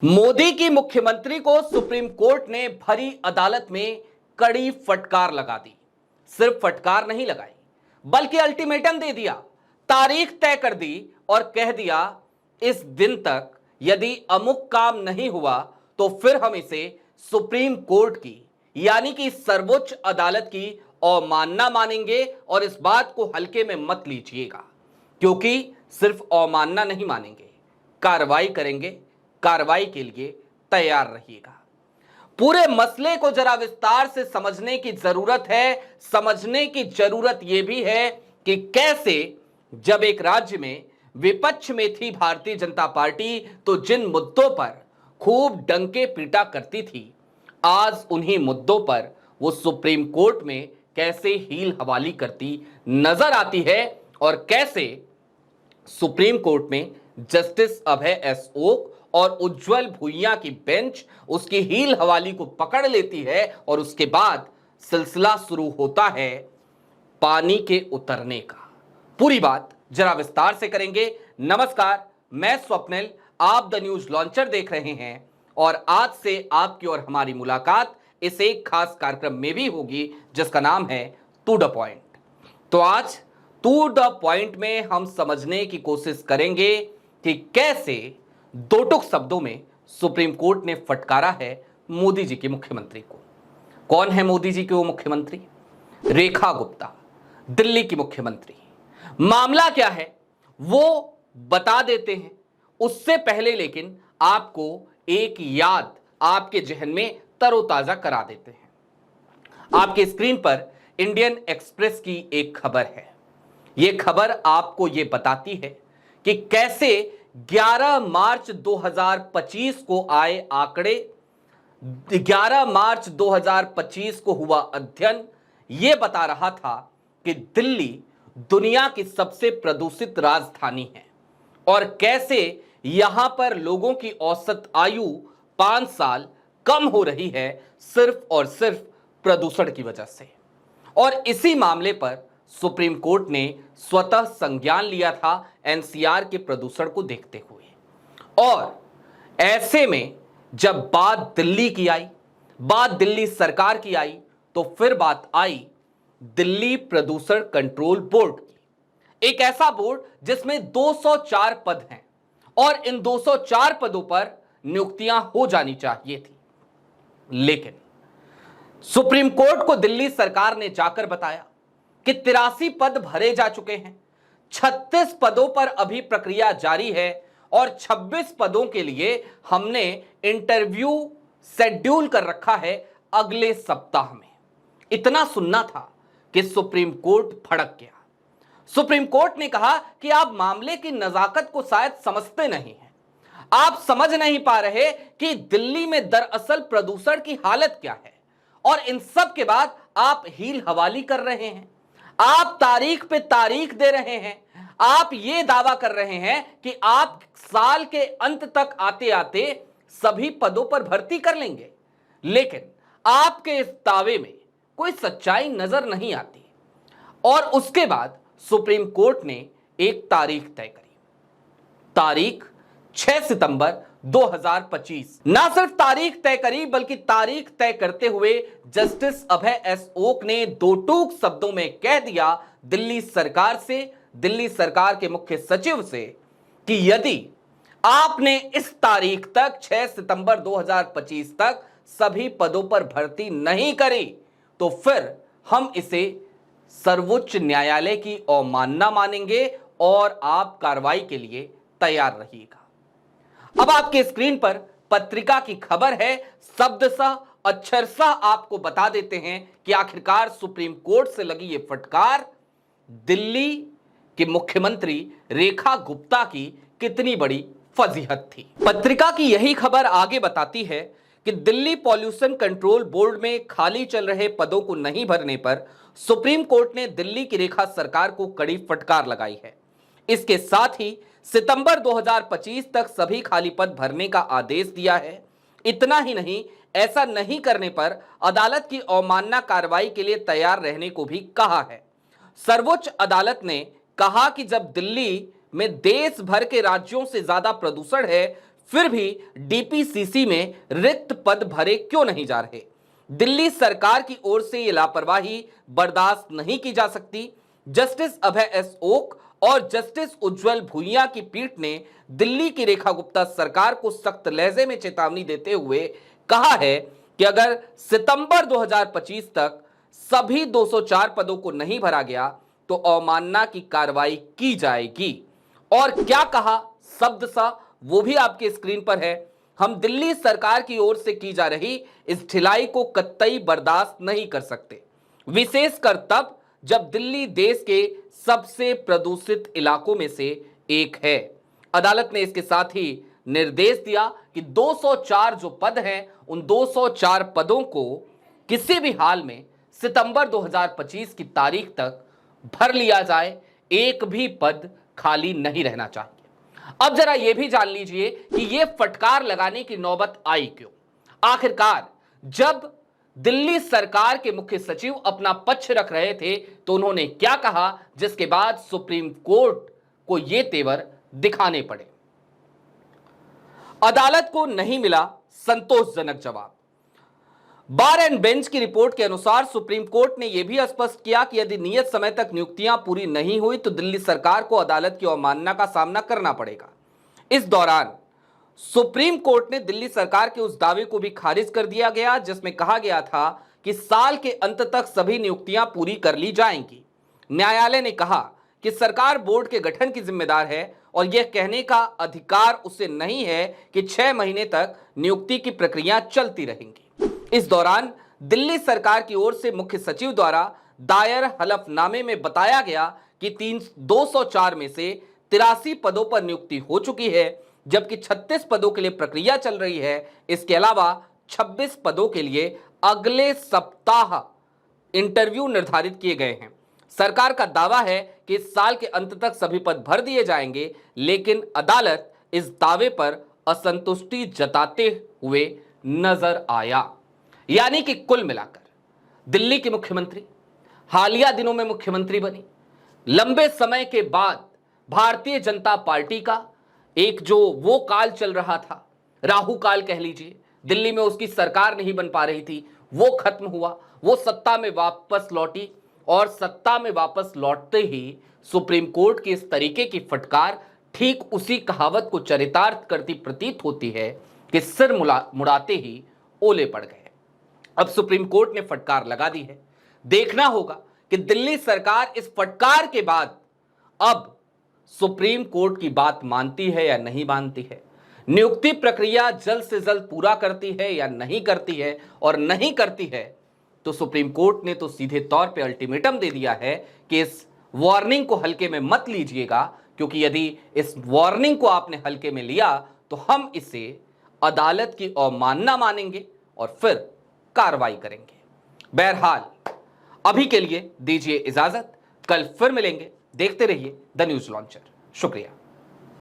मोदी की मुख्यमंत्री को सुप्रीम कोर्ट ने भरी अदालत में कड़ी फटकार लगा दी। सिर्फ फटकार नहीं लगाई बल्कि अल्टीमेटम दे दिया, तारीख तय कर दी और कह दिया इस दिन तक यदि अमुक काम नहीं हुआ तो फिर हम इसे सुप्रीम कोर्ट की यानी कि सर्वोच्च अदालत की अवमानना मानेंगे। और इस बात को हल्के में मत लीजिएगा, क्योंकि सिर्फ अवमानना नहीं मानेंगे, कार्रवाई करेंगे। कार्रवाई के लिए तैयार रहिएगा। पूरे मसले को जरा विस्तार से समझने की जरूरत है। समझने की जरूरत यह भी है कि कैसे जब एक राज्य में विपक्ष में थी भारतीय जनता पार्टी तो जिन मुद्दों पर खूब डंके पीटा करती थी, आज उन्हीं मुद्दों पर वो सुप्रीम कोर्ट में कैसे हील हवाली करती नजर आती है और कैसे सुप्रीम कोर्ट में जस्टिस अभय एस ओक और उज्जवल भुइयां की बेंच उसकी हील हवाली को पकड़ लेती है और उसके बाद सिलसिला शुरू होता है पानी के उतरने का। पूरी बात जरा विस्तार से करेंगे। नमस्कार, मैं स्वप्निल, आप द न्यूज लॉन्चर देख रहे हैं और आज से आपकी और हमारी मुलाकात इस एक खास कार्यक्रम में भी होगी जिसका नाम है टू द पॉइंट। तो आज टू द पॉइंट में हम समझने की कोशिश करेंगे कि कैसे दो टुक शब्दों में सुप्रीम कोर्ट ने फटकारा है मोदी जी के मुख्यमंत्री को। कौन है मोदी जी के वो मुख्यमंत्री? रेखा गुप्ता, दिल्ली की मुख्यमंत्री। मामला क्या है वो बता देते हैं, उससे पहले लेकिन आपको एक याद आपके जहन में तरोताजा करा देते हैं। आपके स्क्रीन पर इंडियन एक्सप्रेस की एक खबर है। यह खबर आपको यह बताती है कि कैसे 11 मार्च 2025 को आए आंकड़े, 11 मार्च 2025 को हुआ अध्ययन यह बता रहा था कि दिल्ली दुनिया की सबसे प्रदूषित राजधानी है और कैसे यहां पर लोगों की औसत आयु 5 साल कम हो रही है सिर्फ और सिर्फ प्रदूषण की वजह से। और इसी मामले पर सुप्रीम कोर्ट ने स्वतः संज्ञान लिया था एनसीआर के प्रदूषण को देखते हुए। और ऐसे में जब बात दिल्ली की आई, बात दिल्ली सरकार की आई, तो फिर बात आई दिल्ली प्रदूषण कंट्रोल बोर्ड की। एक ऐसा बोर्ड जिसमें 204 पद हैं और इन 204 पदों पर नियुक्तियां हो जानी चाहिए थी। लेकिन सुप्रीम कोर्ट को दिल्ली सरकार ने जाकर बताया कि 83 पद भरे जा चुके हैं, 36 पदों पर अभी प्रक्रिया जारी है और 26 पदों के लिए हमने इंटरव्यू शेड्यूल कर रखा है अगले सप्ताह में। इतना सुनना था कि सुप्रीम कोर्ट भड़क गया। सुप्रीम कोर्ट ने कहा कि आप मामले की नजाकत को शायद समझते नहीं हैं, आप समझ नहीं पा रहे कि दिल्ली में दरअसल प्रदूषण की हालत क्या है और इन सब के बाद आप हील हवाली कर रहे हैं, आप तारीख पे तारीख दे रहे हैं, आप ये दावा कर रहे हैं कि आप साल के अंत तक आते आते सभी पदों पर भर्ती कर लेंगे। लेकिन आपके इस दावे में कोई सच्चाई नजर नहीं आती। और उसके बाद सुप्रीम कोर्ट ने एक तारीख तय करी, तारीख 6 सितंबर 2025। ना सिर्फ तारीख तय करी बल्कि तारीख तय करते हुए जस्टिस अभय एस ओक ने दो टूक शब्दों में कह दिया दिल्ली सरकार से, दिल्ली सरकार के मुख्य सचिव से, कि यदि आपने इस तारीख तक 6 सितंबर 2025 तक सभी पदों पर भर्ती नहीं करी तो फिर हम इसे सर्वोच्च न्यायालय की अवमानना मानेंगे और आप कार्रवाई के लिए तैयार रहिएगा। अब आपके स्क्रीन पर पत्रिका की खबर है, शब्दशः अक्षरशः आपको बता देते हैं कि आखिरकार सुप्रीम कोर्ट से लगी ये फटकार दिल्ली के मुख्यमंत्री रेखा गुप्ता की कितनी बड़ी फजीहत थी। पत्रिका की यही खबर आगे बताती है कि दिल्ली पॉल्यूशन कंट्रोल बोर्ड में खाली चल रहे पदों को नहीं भरने पर सुप्रीम कोर्ट ने दिल्ली की रेखा सरकार को कड़ी फटकार लगाई है। इसके साथ ही सितंबर 2025 तक सभी खाली पद भरने का आदेश दिया है। इतना ही नहीं, ऐसा नहीं करने पर अदालत की अवमानना कार्रवाई के लिए तैयार रहने को भी कहा है। सर्वोच्च अदालत ने कहा कि जब दिल्ली में देश भर के राज्यों से ज्यादा प्रदूषण है, फिर भी डीपीसीसी में रिक्त पद भरे क्यों नहीं जा रहे? दिल्ली सरकार की ओर से यह लापरवाही बर्दाश्त नहीं की जा सकती। जस्टिस अभय एस ओक और जस्टिस उज्जवल भुइयां की पीठ ने दिल्ली की रेखा गुप्ता सरकार को सख्त लहजे में चेतावनी देते हुए कहा है कि अगर सितंबर 2025 तक सभी 204 पदों को नहीं भरा गया तो अवमानना की कार्रवाई की जाएगी। और क्या कहा शब्द सा वो भी आपके स्क्रीन पर है। हम दिल्ली सरकार की ओर से की जा रही इस ढिलाई को कतई बर्दाश्त नहीं कर सकते, विशेषकर तब जब दिल्ली देश के सबसे प्रदूषित इलाकों में से एक है। अदालत ने इसके साथ ही निर्देश दिया कि 204 जो पद हैं उन 204 पदों को किसी भी हाल में सितंबर 2025 की तारीख तक भर लिया जाए, एक भी पद खाली नहीं रहना चाहिए। अब जरा यह भी जान लीजिए कि यह फटकार लगाने की नौबत आई क्यों। आखिरकार जब दिल्ली सरकार के मुख्य सचिव अपना पक्ष रख रहे थे तो उन्होंने क्या कहा, जिसके बाद सुप्रीम कोर्ट को यह तेवर दिखाने पड़े। अदालत को नहीं मिला संतोषजनक जवाब। बार एंड बेंच की रिपोर्ट के अनुसार सुप्रीम कोर्ट ने यह भी स्पष्ट किया कि यदि नियत समय तक नियुक्तियां पूरी नहीं हुई तो दिल्ली सरकार को अदालत की अवमानना का सामना करना पड़ेगा। इस दौरान सुप्रीम कोर्ट ने दिल्ली सरकार के उस दावे को भी खारिज कर दिया गया जिसमें कहा गया था कि साल के अंत तक सभी नियुक्तियां पूरी कर ली जाएंगी। न्यायालय ने कहा कि सरकार बोर्ड के गठन की जिम्मेदार है और यह कहने का अधिकार उसे नहीं है कि 6 महीने तक नियुक्ति की प्रक्रिया चलती रहेंगी। इस दौरान दिल्ली सरकार की ओर से मुख्य सचिव द्वारा दायर हलफनामे में बताया गया कि 204 में से 83 पदों पर नियुक्ति हो चुकी है, जबकि 36 पदों के लिए प्रक्रिया चल रही है। इसके अलावा 26 पदों के लिए अगले सप्ताह इंटरव्यू निर्धारित किए गए हैं। सरकार का दावा है कि इस साल के अंत तक सभी पद भर दिए जाएंगे, लेकिन अदालत इस दावे पर असंतुष्टि जताते हुए नजर आया। यानी कि कुल मिलाकर दिल्ली के मुख्यमंत्री हालिया दिनों में मुख्यमंत्री बनी, लंबे समय के बाद भारतीय जनता पार्टी का एक जो वो काल चल रहा था, राहु काल कह लीजिए, दिल्ली में उसकी सरकार नहीं बन पा रही थी, वो खत्म हुआ, वो सत्ता में वापस लौटी और सत्ता में वापस लौटते ही सुप्रीम कोर्ट की इस तरीके की फटकार ठीक उसी कहावत को चरितार्थ करती प्रतीत होती है कि सिर मुड़ाते ही ओले पड़ गए। अब सुप्रीम कोर्ट ने फटकार लगा दी है। देखना होगा कि दिल्ली सरकार इस फटकार के बाद अब सुप्रीम कोर्ट की बात मानती है या नहीं मानती है, नियुक्ति प्रक्रिया जल्द से जल्द पूरा करती है या नहीं करती है, और नहीं करती है तो सुप्रीम कोर्ट ने तो सीधे तौर पे अल्टीमेटम दे दिया है कि इस वार्निंग को हल्के में मत लीजिएगा, क्योंकि यदि इस वार्निंग को आपने हल्के में लिया तो हम इसे अदालत की अवमानना मानेंगे और फिर कार्रवाई करेंगे। बहरहाल अभी के लिए दीजिए इजाजत, कल फिर मिलेंगे। देखते रहिए द न्यूज लॉन्चर। शुक्रिया।